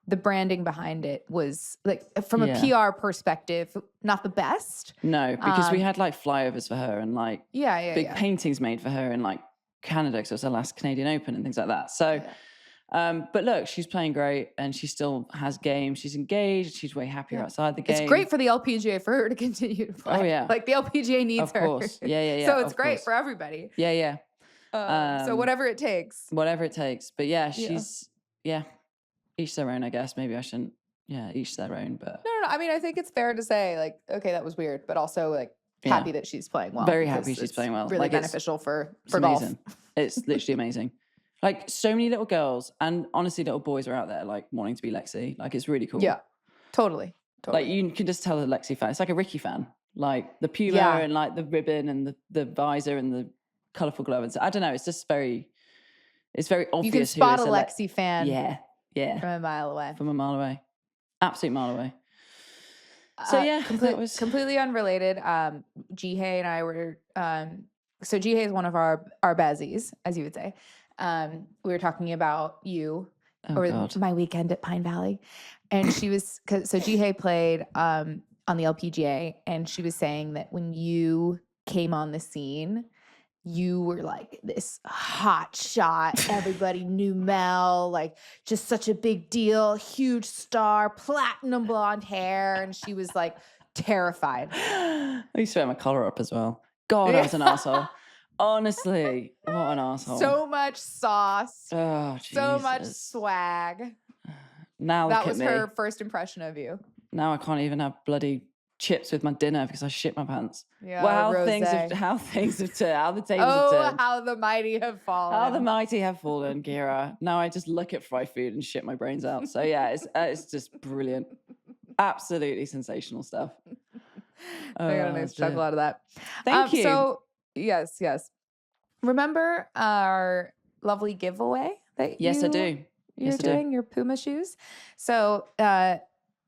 the branding behind it was like from a PR perspective, not the best. No, because we had like flyovers for her and like big paintings made for her in like Canada because it was her last Canadian Open and things like that. So But look, she's playing great and she still has game. She's engaged. She's way happier outside the game. It's great for the LPGA for her to continue to play. Oh, yeah. Like the LPGA needs her. Of course. Yeah. So it's great for everybody. Yeah. So whatever it takes. Whatever it takes. But yeah, she's, each their own, I guess. Maybe I shouldn't, each their own. But No. I mean, I think it's fair to say, like, okay, that was weird, but also, like, happy that she's playing well. Very happy she's playing well. Really like, beneficial for golf. golf. It's literally amazing. Like, so many little girls and honestly little boys are out there, like, wanting to be Lexi. Like, it's really cool. Yeah, totally. Like, you can just tell the Lexi fan. It's like a Ricky fan. Like, the puma and, like, the ribbon and the visor and the colourful glove. And so, I don't know. It's just very obvious. You can spot a Lexi fan. Yeah. From a mile away. Absolute mile away. So, that was completely unrelated. Jihei and I were, so Jihei is one of our bezies, as you would say. We were talking about you my weekend at Pine Valley. And she was, so Jihei played on the LPGA, and she was saying that when you came on the scene, you were like this hot shot. Everybody knew Mel, like just such a big deal, huge star, platinum blonde hair. And she was like terrified. I used to wear my collar up as well. God, I was an asshole. Honestly, what an asshole. So much sauce. Oh, so much swag. Now that was her first impression of you. Now I can't even have bloody chips with my dinner because I shit my pants. Yeah, well, how the tables have turned, how the tables have turned. How the mighty have fallen. How the mighty have fallen, Kira. Now I just look at fried food and shit my brains out. So yeah, it's just brilliant. Absolutely sensational stuff. I got a nice chuckle out of that. Thank you. So yes. Remember our lovely giveaway that I do. You're doing your Puma shoes. So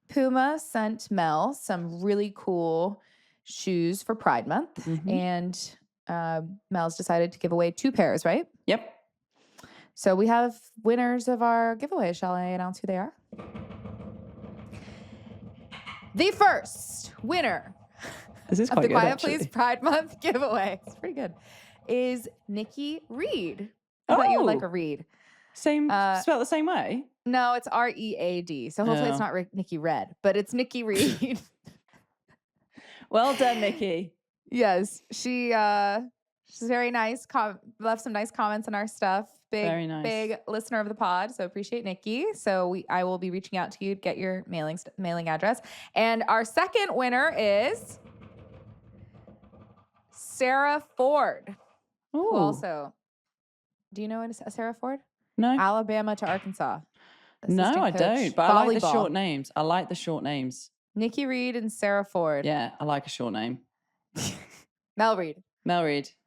Puma sent Mel some really cool shoes for Pride Month, and Mel's decided to give away 2 pairs, right? Yep. So we have winners of our giveaway. Shall I announce who they are? The first winner of the Quiet Please Pride Month giveaway, it's pretty good, is Nikki Reid. I thought you would like a Reid. Same, spelled the same way? No, it's Read. So hopefully it's not Nikki Red, but it's Nikki Reid. Well done, Nikki. Yes, she's very nice. Left some nice comments on our stuff. Very nice. Big listener of the pod, so appreciate Nikki. So I will be reaching out to you to get your mailing address. And our second winner is Sarah Ford. Ooh. Who also, do you know Sarah Ford? No. Alabama to Arkansas. No, I don't. But volleyball. I like the short names. Nikki Reid and Sarah Ford. Yeah, I like a short name. Mel Reid.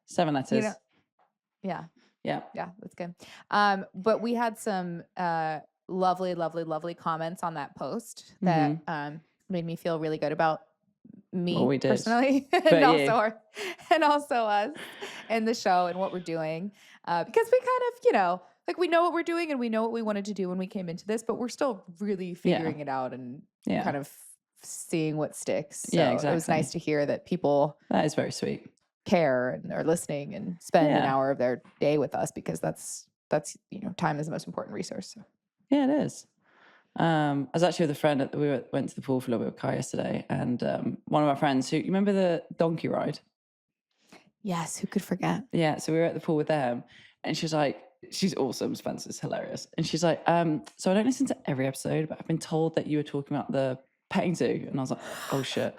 7 letters. Yeah, that's good. But we had some lovely comments on that post that made me feel really good about me personally, and also us and the show and what we're doing, because we kind of, like we know what we're doing and we know what we wanted to do when we came into this, but we're still really figuring it out and kind of seeing what sticks. So exactly. It was nice to hear that people that is very sweet care and are listening and spend an hour of their day with us, because that's time is the most important resource. So. Yeah, it is. I was actually with a friend. We went to the pool for a little bit with Kai yesterday, and one of our friends you remember the donkey ride? Yes, who could forget? Yeah, so we were at the pool with them, and she's like, she's awesome. Spencer's hilarious, and she's like, so I don't listen to every episode, but I've been told that you were talking about the petting zoo, and I was like, oh shit,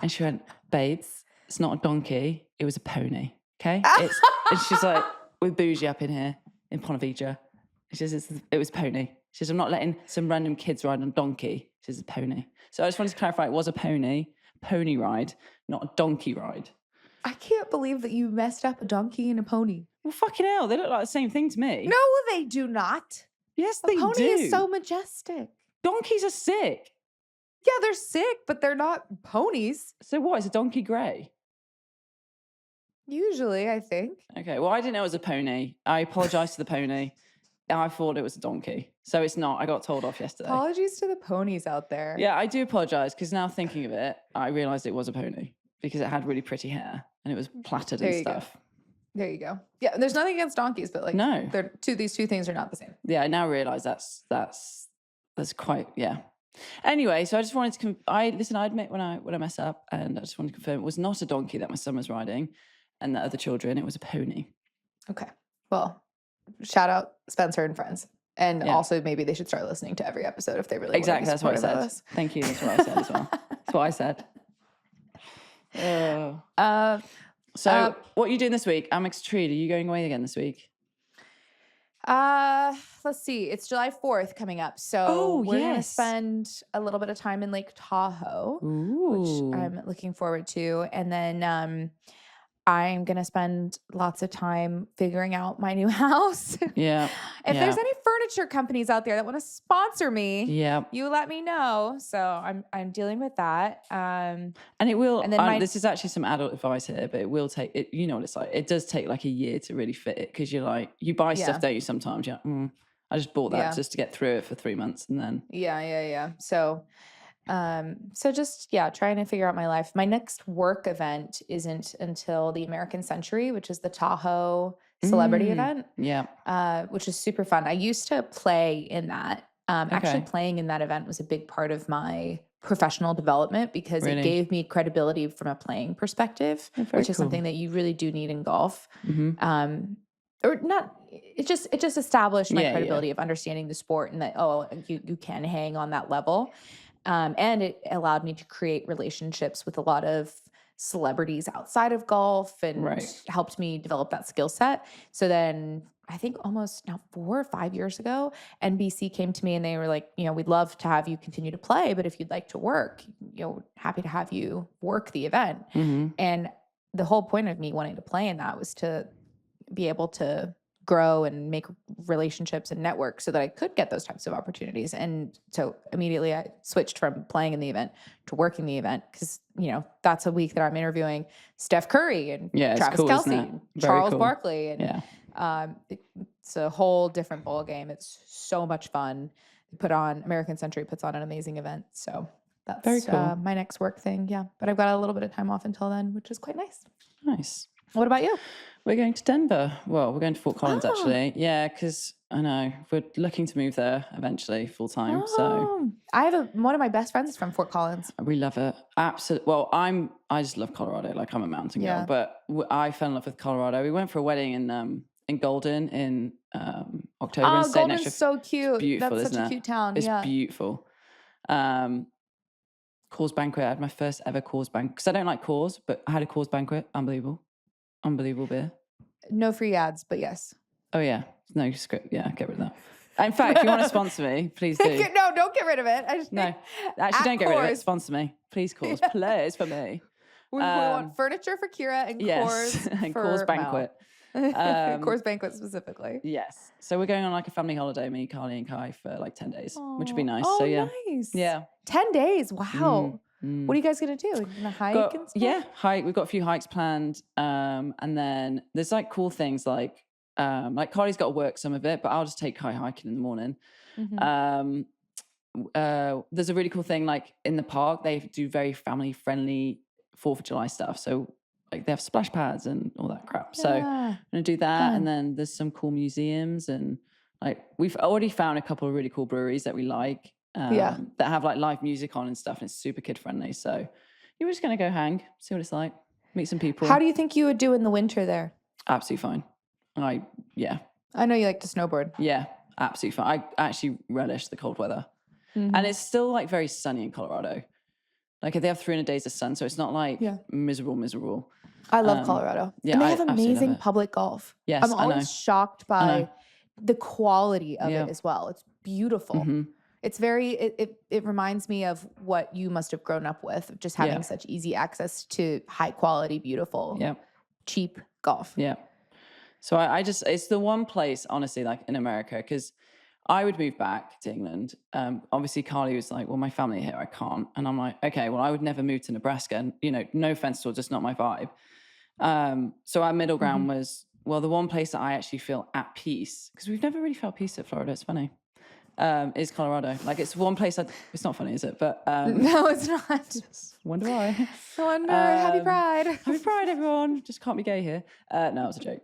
and she went, babes, it's not a donkey, it was a pony, okay? And she's like, with bougie up in here in Ponte Vedra, she says it was pony. She says, I'm not letting some random kids ride on a donkey. She says, a pony. So I just wanted to clarify, it was a pony ride, not a donkey ride. I can't believe that you messed up a donkey and a pony. Well, fucking hell, they look like the same thing to me. No, they do not. Yes, they do. A pony is so majestic. Donkeys are sick. Yeah, they're sick, but they're not ponies. So what, is a donkey grey? Usually, I think. Okay, well, I didn't know it was a pony. I apologise to the pony. I thought it was a donkey. So it's not. I got told off yesterday. Apologies to the ponies out there. Yeah, I do apologise, because now thinking of it, I realised it was a pony because it had really pretty hair and it was plaited and stuff. There you go. Yeah, and there's nothing against donkeys, but like No. these two things are not the same. Yeah, I now realize that's quite, yeah. Anyway, so I just wanted to I admit when I mess up, and I just wanted to confirm it was not a donkey that my son was riding and the other children, it was a pony. Okay. Well, shout out Spencer and friends. And also maybe they should start listening to every episode if they really exactly. Want to That's what I said. Thank you. That's what I said as well. That's what I said. So what are you doing this week? Amex Treat, are you going away again this week? Let's see. It's July 4th coming up. So we're going to spend a little bit of time in Lake Tahoe, which I'm looking forward to. And then I'm going to spend lots of time figuring out my new house. Yeah. If there's any furniture companies out there that want to sponsor me, you let me know. So I'm dealing with that. And it will, and then this is actually some adult advice here, but it will take it. You know what it's like. It does take like a year to really fit it, because you're like, you buy stuff, don't you? Sometimes you're like, I just bought that just to get through it for 3 months, and then So just trying to figure out my life. My next work event isn't until the American Century, which is the Tahoe celebrity event. Which is super fun. I used to play in that. Actually playing in that event was a big part of my professional development, because it gave me credibility from a playing perspective, which is something that you really do need in golf. Or not, it just established my credibility of understanding the sport, and that, you can hang on that level. And it allowed me to create relationships with a lot of celebrities outside of golf, and helped me develop that skill set. So then I think almost now 4 or 5 years ago, NBC came to me and they were like, we'd love to have you continue to play, but if you'd like to work, happy to have you work the event. And the whole point of me wanting to play in that was to be able to grow and make relationships and network so that I could get those types of opportunities. And so immediately I switched from playing in the event to working the event, because, that's a week that I'm interviewing Steph Curry and Travis Kelce, Charles Barkley. And it's a whole different ball game. It's so much fun. American Century puts on an amazing event. So that's very cool. My next work thing. Yeah. But I've got a little bit of time off until then, which is quite nice. Nice. What about you? We're going to Denver. Well, we're going to Fort Collins, actually. Yeah, because I know we're looking to move there eventually full time. So I have one of my best friends is from Fort Collins. We love it. Absolutely. Well, I just love Colorado. Like, I'm a mountain girl, but I fell in love with Colorado. We went for a wedding in Golden in October. Oh, Golden's so cute. It's beautiful. That's such a cute town. It's beautiful. Coors Banquet. I had my first ever Coors Banquet, because I don't like Coors, but I had a Coors Banquet. Unbelievable beer. No free ads, but yes. Oh yeah, no script. Yeah, get rid of that. In fact, if you want to sponsor me, please do. No, don't get rid of it. No, actually, don't get rid of it. Sponsor me, please. Coors, please, for me. We want furniture for Kira and Coors and for Coors Banquet. Coors Banquet specifically. Yes. So we're going on like a family holiday, me, Carly, and Kai, for like 10 days, which would be nice. Oh, so yeah, nice. Yeah. 10 days. Wow. What are you guys gonna do? Are you gonna hike and stuff? Yeah, hike. We've got a few hikes planned, and then there's like cool things like Carly's got to work some of it, but I'll just take Kai hiking in the morning. There's a really cool thing like in the park. They do very family friendly 4th of July stuff. So like they have splash pads and all that crap. So I'm gonna do that, and then there's some cool museums, and like we've already found a couple of really cool breweries that we like. That have like live music on and stuff, and it's super kid friendly. So you were just gonna go hang, see what it's like, meet some people. How do you think you would do in the winter there? Absolutely fine. I know you like to snowboard. Yeah, absolutely fine. I actually relish the cold weather, and it's still like very sunny in Colorado. Like they have 300 days of sun, so it's not like miserable. I love Colorado. Yeah, and they have amazing public golf. Yes, I'm always shocked by the quality of it as well. It's beautiful. It's very, it reminds me of what you must have grown up with, just having such easy access to high quality, beautiful, cheap golf. Yeah. So I just, it's the one place, honestly, like in America, because I would move back to England. Obviously, Carly was like, well, my family here, I can't. And I'm like, okay, well, I would never move to Nebraska. And, no offense to it, just not my vibe. So our middle ground was, well, the one place that I actually feel at peace, because we've never really felt peace at Florida. It's funny. is Colorado. Like it's one place. It's not funny, is it? But no, it's not. Wonder why. I wonder. Happy Pride. Happy Pride, everyone. Just can't be gay here. No, it was a joke.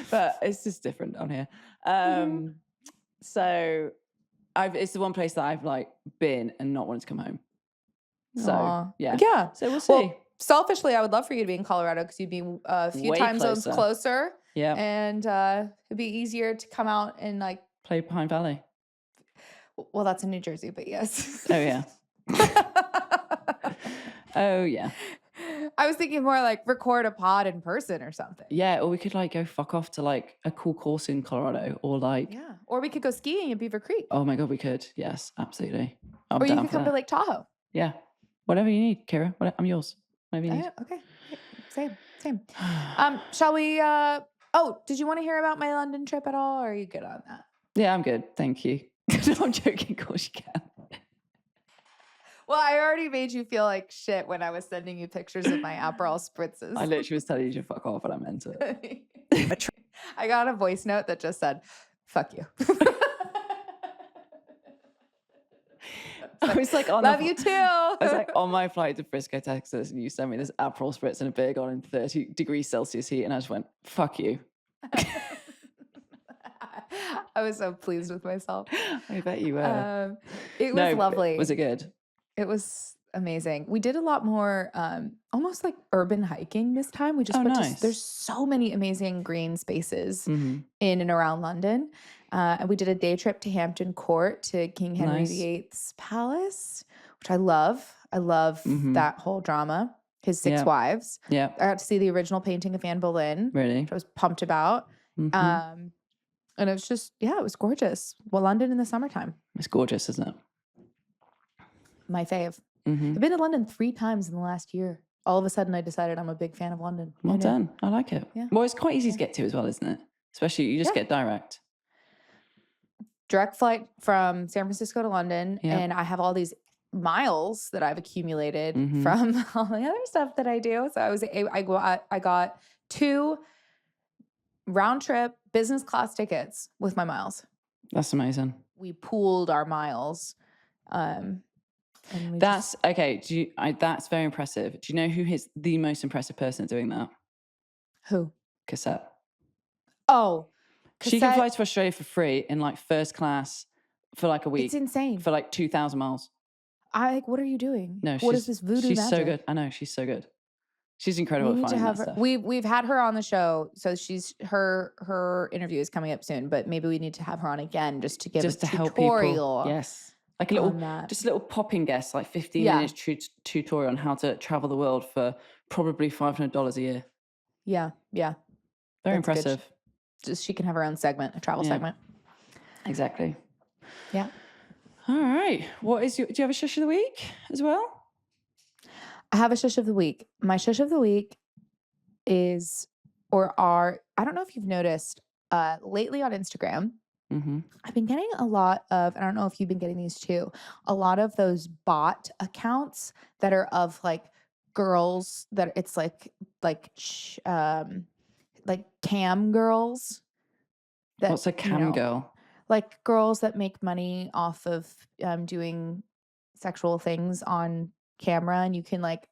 But it's just different on here. So it's the one place that I've like been and not wanted to come home. So Aww. yeah. So we'll see. Well, selfishly, I would love for you to be in Colorado because you'd be a few time zones closer. Yeah. And it'd be easier to come out and like play Pine Valley. Well, that's in New Jersey, but yes. Oh yeah. Oh yeah. I was thinking more like record a pod in person or something. Yeah, or we could like go fuck off to like a cool course in Colorado, or like or we could go skiing in Beaver Creek. Oh my god, we could. Yes, absolutely. Or you could come to Lake Tahoe. Yeah, whatever you need, Kira. I'm yours. Whatever you need. Okay, same. Shall we? Did you want to hear about my London trip at all? Or are you good on that? Yeah, I'm good. Thank you. No, I'm joking. Of course you can. Well, I already made you feel like shit when I was sending you pictures of my Aperol spritzes. I literally was telling you to fuck off, and I meant it. I got a voice note that just said, "Fuck you." I was like, love you too. I was like on my flight to Frisco, Texas, and you sent me this Aperol spritz and a beer gone in 30 degrees Celsius heat, and I just went, "Fuck you." I was so pleased with myself. I bet you were. It was lovely. Was it good? It was amazing. We did a lot more, almost like urban hiking this time. We just went to, there's so many amazing green spaces in and around London. And we did a day trip to Hampton Court to King Henry VIII's palace, which I love. I love that whole drama. His six wives. Yeah. I got to see the original painting of Anne Boleyn. Really? Which I was pumped about. And it was just, it was gorgeous. Well, London in the summertime. It's gorgeous, isn't it? My fave. I've been to London 3 times in the last year. All of a sudden, I decided I'm a big fan of London. Well done. I like it. Yeah. Well, it's quite easy to get to as well, isn't it? Especially, you just get direct. Direct flight from San Francisco to London. And I have all these miles that I've accumulated from all the other stuff that I do. So I got 2 round trip business class tickets with my miles. That's amazing. We pooled our miles. That's okay. That's very impressive. Do you know who is the most impressive person at doing that? Who? Cassette. Oh, Cassette. She can fly to Australia for free in like first class for like a week. It's insane. For like 2,000 miles. What are you doing? No, what is this voodoo She's magic? so good. I know, she's so good. She's incredible at finding that stuff. We've had her on the show, so her interview is coming up soon. But maybe we need to have her on again just to give a help tutorial. People. Yes. Like a little popping guest, like 15 minutes tutorial on how to travel the world for probably $500 a year. Yeah. Very impressive. Just she can have her own segment, a travel segment. Exactly. Yeah. All right. Do you have a shush of the week as well? I have a shush of the week. My shush of the week I don't know if you've noticed, lately on Instagram, I've been getting a lot of, I don't know if you've been getting these too, a lot of those bot accounts that are of like girls that it's like cam girls. What's a cam girl? Like girls that make money off of doing sexual things on camera, and you can like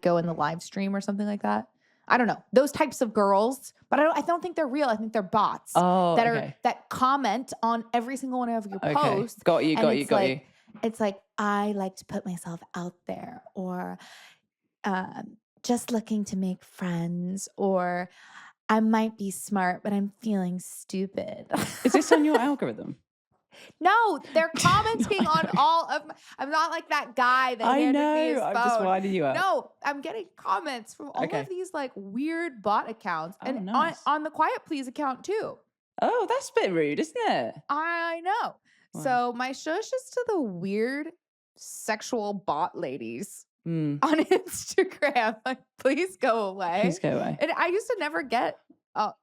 go in the live stream or something like that. I don't know, those types of girls, but I don't think they're real. I think they're bots that comment on every single one of your posts. Got you. It's like, I like to put myself out there, or just looking to make friends, or I might be smart, but I'm feeling stupid. Is this on your algorithm? No, they're commenting on all of my, I'm not like that guy that handed me his phone. I'm just winding you up. No, I'm getting comments from all of these like weird bot accounts and on the Quiet Please account too. Oh, that's a bit rude, isn't it? I know. Wow. So my shush is to the weird sexual bot ladies on Instagram. Like, please go away. Please go away. And I used to never get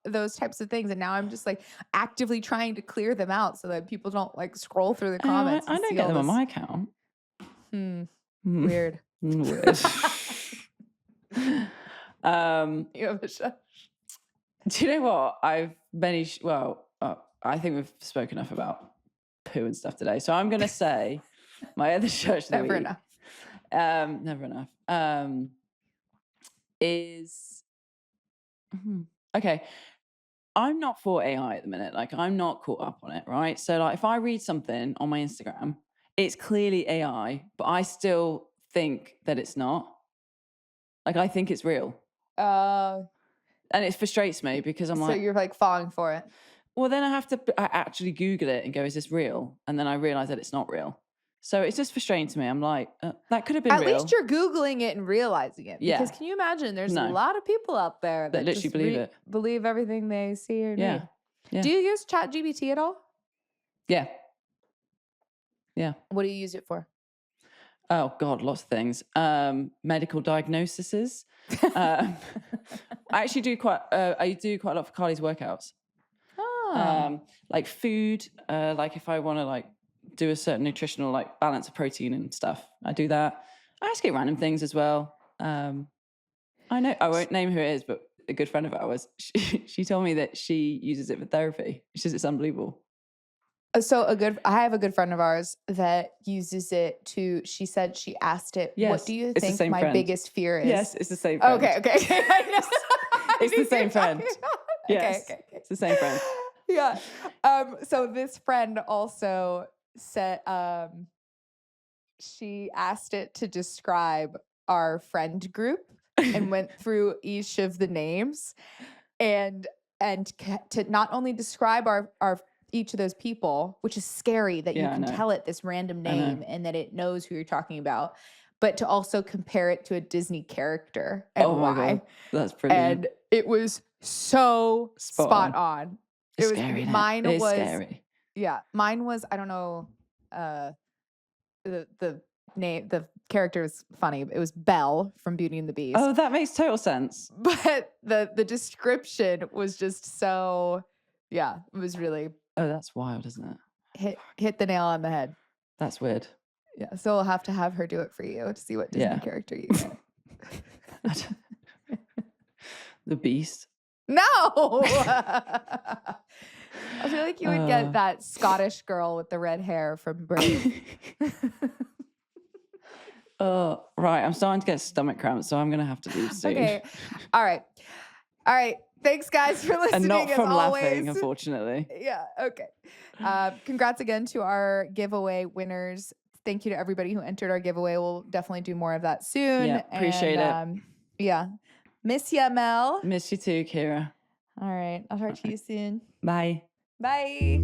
those types of things, and now I'm just like actively trying to clear them out so that people don't like scroll through the comments. I don't get them on my account. Weird. Weird. You have a shush. Do you know what? I I think we've spoken enough about poo and stuff today. So I'm going to say my other church of the Never week. enough. Never enough. Is okay. I'm not for AI at the minute. Like, I'm not caught up on it, right? So, like, if I read something on my Instagram, it's clearly AI, but I still think that it's not. Like, I think it's real. And it frustrates me because I'm like... So you're like falling for it. Well, then I actually Google it and go, is this real? And then I realize that it's not real. So it's just frustrating to me. I'm like, that could have been real. At least you're Googling it and realizing it. Yeah. Because can you imagine there's a lot of people out there that literally just believe everything they see or read. Yeah. Do you use ChatGPT at all? Yeah. Yeah. What do you use it for? Oh, God, lots of things. Medical diagnoses. I actually do quite a lot for Carly's workouts. Oh. Like food, like if I want to like do a certain nutritional like balance of protein and stuff, I do that. I ask it random things as well. I know I won't name who it is, but a good friend of ours, she told me that she uses it for therapy. She says it's unbelievable. So I have a good friend of ours that uses it to, she said she asked it, yes, what do you think my biggest fear is? Yes, it's the same friend. Okay. It's the same friend. Yes, okay. It's the same friend. Yeah. So this friend also said, she asked it to describe our friend group and went through each of the names and to not only describe our each of those people, which is scary that you can tell it this random name and that it knows who you're talking about, but to also compare it to a Disney character and why. God. That's brilliant. And it was so spot on. It's scary. Mine was scary. Yeah. Mine was, I don't know, the name, the character was funny. It was Belle from Beauty and the Beast. Oh, that makes total sense. But the description was just so, it was really... Oh, that's wild, isn't it? Hit the nail on the head. That's weird. Yeah, so we'll have to have her do it for you to see what Disney character you get. The Beast. No! I feel like you would get that Scottish girl with the red hair from Reid. Oh, right. I'm starting to get stomach cramps, so I'm going to have to leave soon. Okay. All right. Thanks, guys, for listening. And not from always. laughing, unfortunately. Yeah. Okay. Congrats again to our giveaway winners. Thank you to everybody who entered our giveaway. We'll definitely do more of that soon. Yeah, appreciate it. Yeah. Miss ya, Mel. Miss you too, Kira. All right. I'll talk to you soon. Bye. Bye.